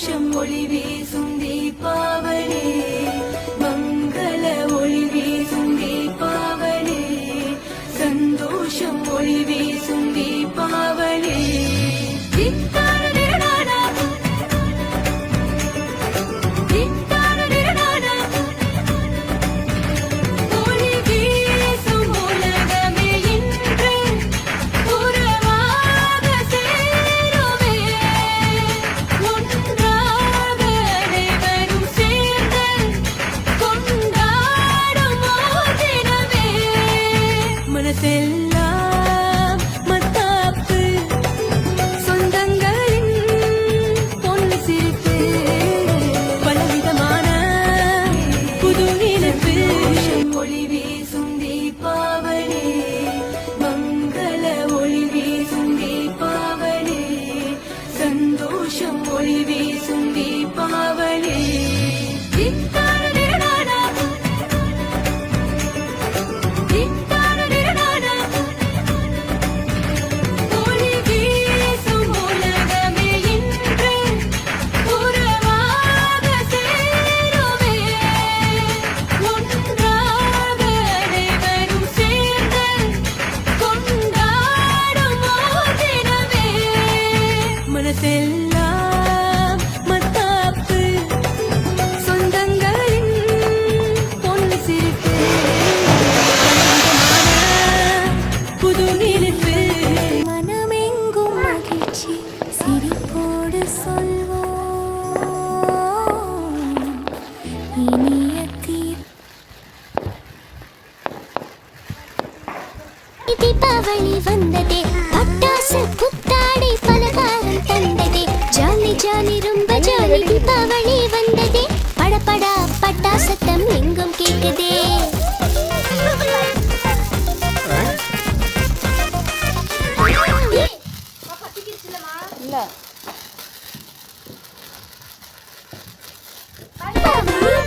சந்தோஷம் ஒளி வீசும் தீபாவளி, மங்கள ஒளி வீசும் தீபாவளி, சந்தோஷம் ஒளி வீசும் தீபாவளி. மனசெல்லாம் மத்தாப்பு, சொந்தங்களின் பொன் சிரிப்பு, பலவிதமான புது நினைப்பு. ஒளி வீசும் தீபாவளி, மங்கள ஒளி வீசும் தீபாவளி, சந்தோஷம் ஒளி வீசும் தீபாவளி. மனசெல்லாம் மத்தாப்பு, சொந்தங்களின் பொன் சிரிப்பு, புது நினைப்பு. மனமெங்கும் மகிழ்ச்சி சிரிப்போடு சொல்வோம் இனிய தீபாவளி வந்ததே, பட்டாசு புத்தாடை பலகாரம் தந்ததே, ஜாலி ஜாலி ரொம்ப ஜாலி. தீபாவளி வந்ததே, படபடா பட்டாசத்தம் எங்கும் கேட்குதே.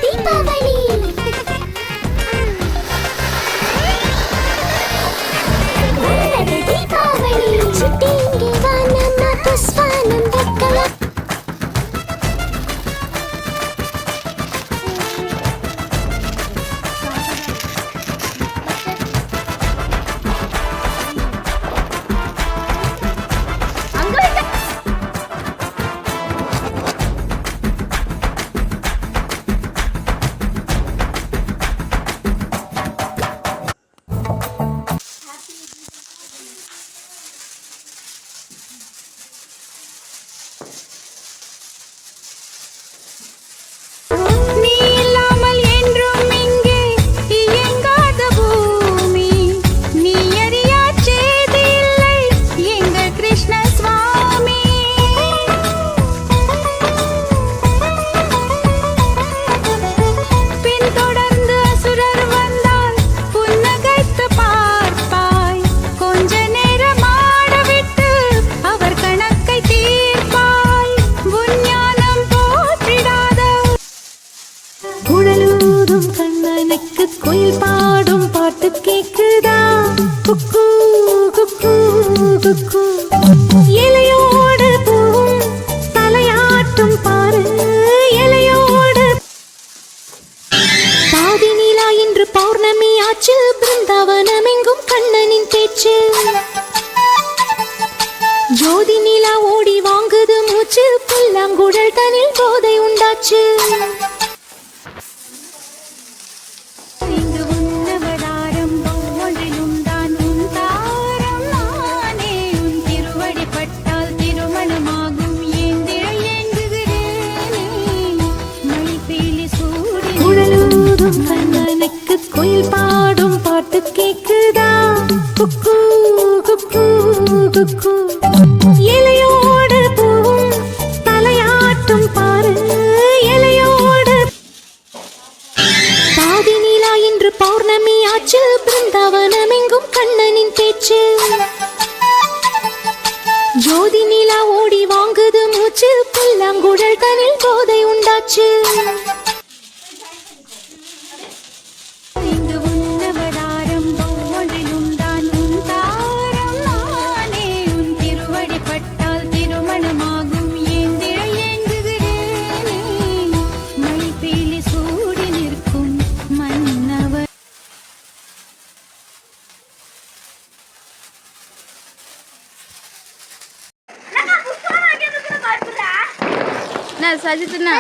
தீபாவளி குயில் பாடும் பாட்டு கேக்குதா, குக்கு குக்கு குக்கு. இலையோடு பூவும் தலையாட்டும் பாரு, இலையோடு. பாதி நிலா இன்று பௌர்ணமி ஆச்சு, பிருந்தாவனமெங்கும் கண்ணனின் பேச்சு. ஜோதி நிலா ஓடி வாங்குது மூச்சு, புல்லாங்குழல் தனில் போதை உண்டாச்சு. கண்ணனுக்கு குயில் பாடும் பாட்டு கேக்குதா, குக்கு குக்கு குக்கு. இலையோடு பூவும் தலையாட்டும் பாரு, இலையோடு. பாதி நிலா இன்று பௌர்ணமி ஆச்சு, பிருந்தாவனமெங்கும் கண்ணனின் பேச்சு. ஜோதி நிலா ஓடி வாங்குது மூச்சு, புல்லாங்குழல் தனில் போதை உண்டாச்சு. சஜித்னா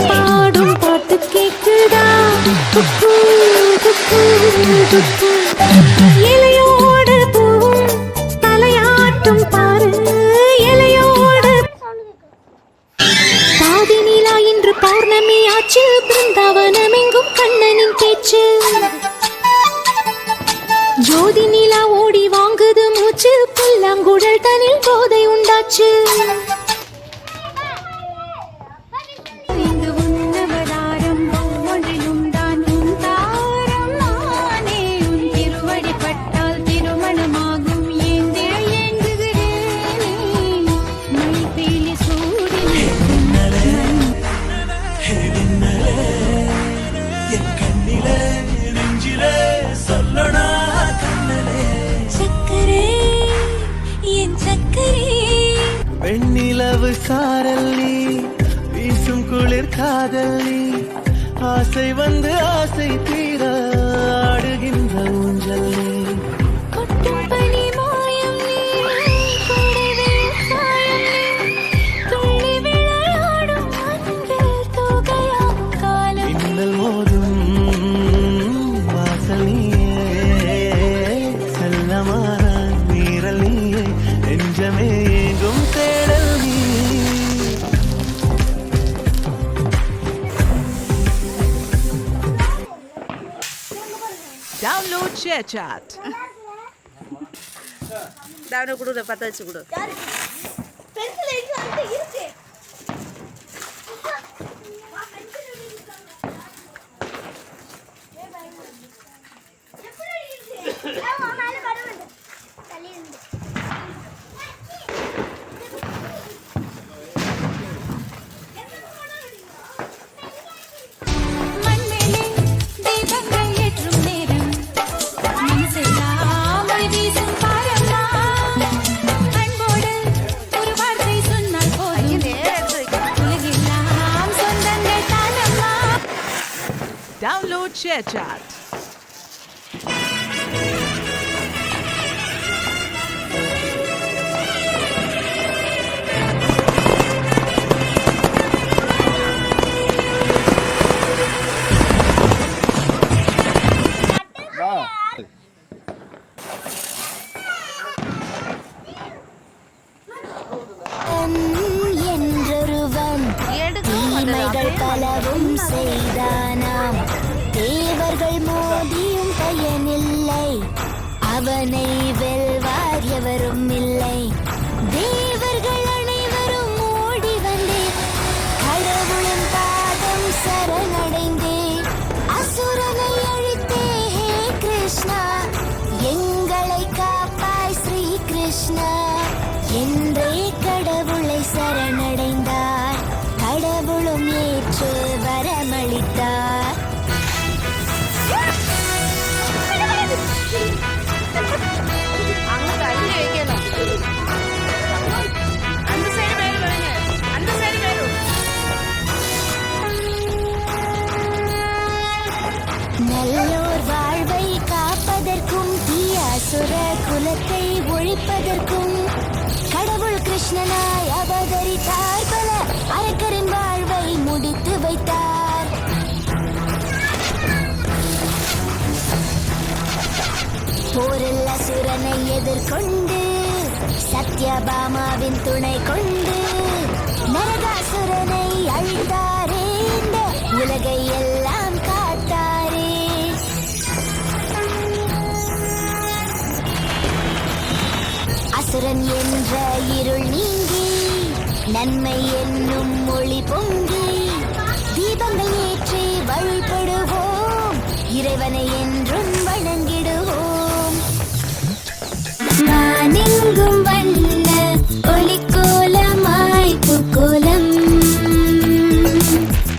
பாடும் பாட்டு கேக்குதா இலையோடு பூவும் தலையாட்டும் பாரு இலையோடு பாதி நிலா இன்று பௌர்ணமி ஆச்சு பிருந்தாவனம் எங்கும் கண்ணனின் பேச்சு ஜோதி நிலா ஓடி வாங்குது மூச்சு புல்லாங்குழல் தனில் போதை உண்டாச்சு வெண்ணிலவு சாரல்லி வீசும் குளிர் காதல்லி ஆசை வந்து ஆசை தீர ஆடுகின்ற ஊஞ்சல் மின்னல் மோதும் வாசல் நீயே செல்லமான நீரல் நீயே நெஞ்சமே எங்கும் தேடல் நீ Download ShareChat. டவுன் கொடு பற்ற வச்சு கொடு Download ShareChat. என்றொருவன் தீமைகள் பலவும் செய்தானாம் தேவர்கள் மோதியும் பயனில்லை அவனை வெல்வார் எவரும் இல்லை தேவர்கள் அனைவரும் ஓடி வந்தே கடவுளின் பாதம் சரணடைந்தே அசுரனை அழித்தே ஹே கிருஷ்ணா எங்களை காப்பாய் ஸ்ரீ கிருஷ்ணா என்றே கடவுளை சரணடைந்தார் கடவுளும் ஏற்று வரமளித்தார் அங்க தள்ளி வைக்கணும் அந்த சைடு வேறு வருங்க அந்த சைடு வேறு நல்லோர் வாழ்வை காப்பதற்கும் தீய அசுர குலத்தை ஒழிப்பதற்கும் கடவுள் கிருஷ்ணனாய் அவதரித்தார் பல அரக்கரின் வாழ்வை முடித்து வைத்தார் போரில் அசுரனை எதிர்கொண்டு சத்யபாமாவின் துணை கொண்டு நரகாசுரனை அழித்தாரே இந்த உலகை எல்லாம் காத்தாரே அசுரன் என்ற இருள் நீங்கி நன்மை என்னும் மொழி பொங்கி தீபங்கள் ஏற்றி வழிபடுவோம், இறைவனை என்றும் வணங்கிடுவோம். வானெங்கும் வண்ண ஒளிக்கோலமாய் பூக்கோலம்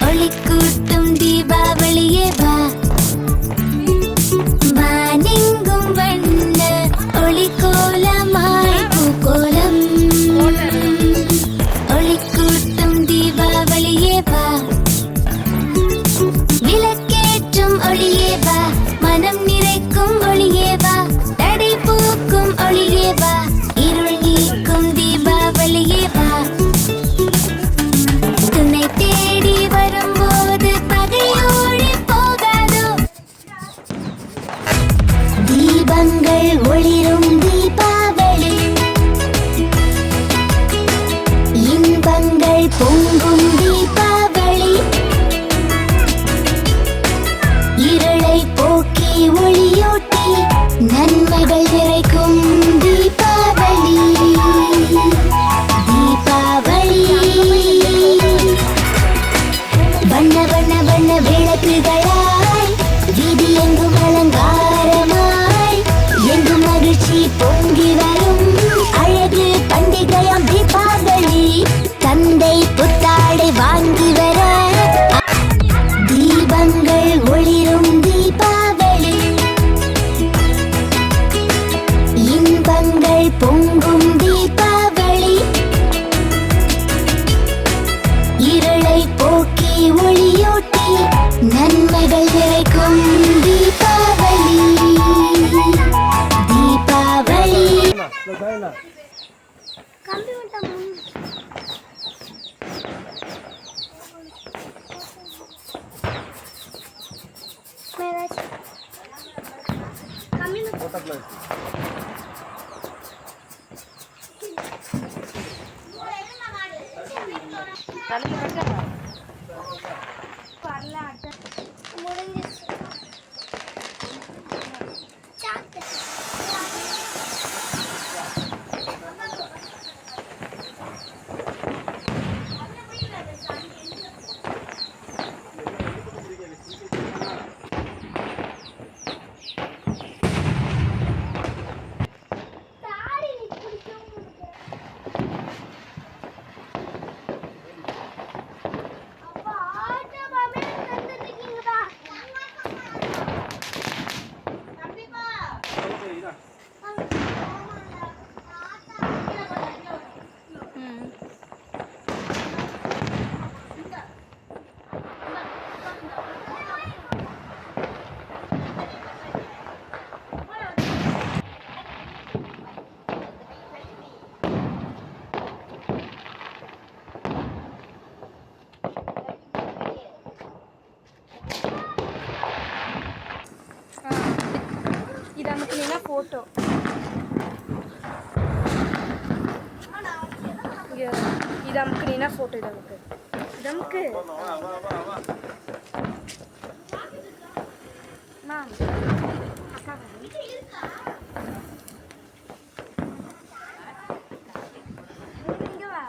ஒளிக்கூட்டும் தீபாவளியே வா. வானெங்கும் வண்ண ஒளிக்கோலமாய் பூக்கோலம் ஒளிக்கூட்டும் தீபாவளியே வா. விளக்கேற்றும் ஒளியே வா, மனம் நிறைக்கும் ஒளியே வா, தடை போக்கும் ஒளியே வா, இருள் நீக்கும் தீபாவளியே வா. துணை தேடி வரும்போது பகையோடி போகாதோ. தீபங்கள் ஒளிரும் தீபாவளி, இன்பங்கள் பொங்கும் தீபாவளி, இருளை போக்கி ஒளியூட்டி நன்மைகள் நிறைக்கும் தீபாவளி. தீபாவளி வண்ண வண்ண வண்ண விளக்குகளாய் வீதி எங்கும் அலங்காரமாய் எங்கும் மகிழ்ச்சி பொங்கி வரும் அழகு பண்டிகையாம் தீபாவளி. தந்தை புத்தாடை வாங்கி வர தீபங்கள் ஒளிரும் தீபாவளி, இன்பங்கள் பொங்கும் தீபாவளி, இருளை போக்கி ஒளியூட்டி நன்மைகள் நிறைக்கும் தீபாவளி. தீபாவளி தலையில் கட்டமா இது அமுக்குனா ஃபோட்டோ இது அமுக்குனா ஃபோட்டோ இது அமுக்கு இது அமுக்கு மேம் அக்கா இங்கே வா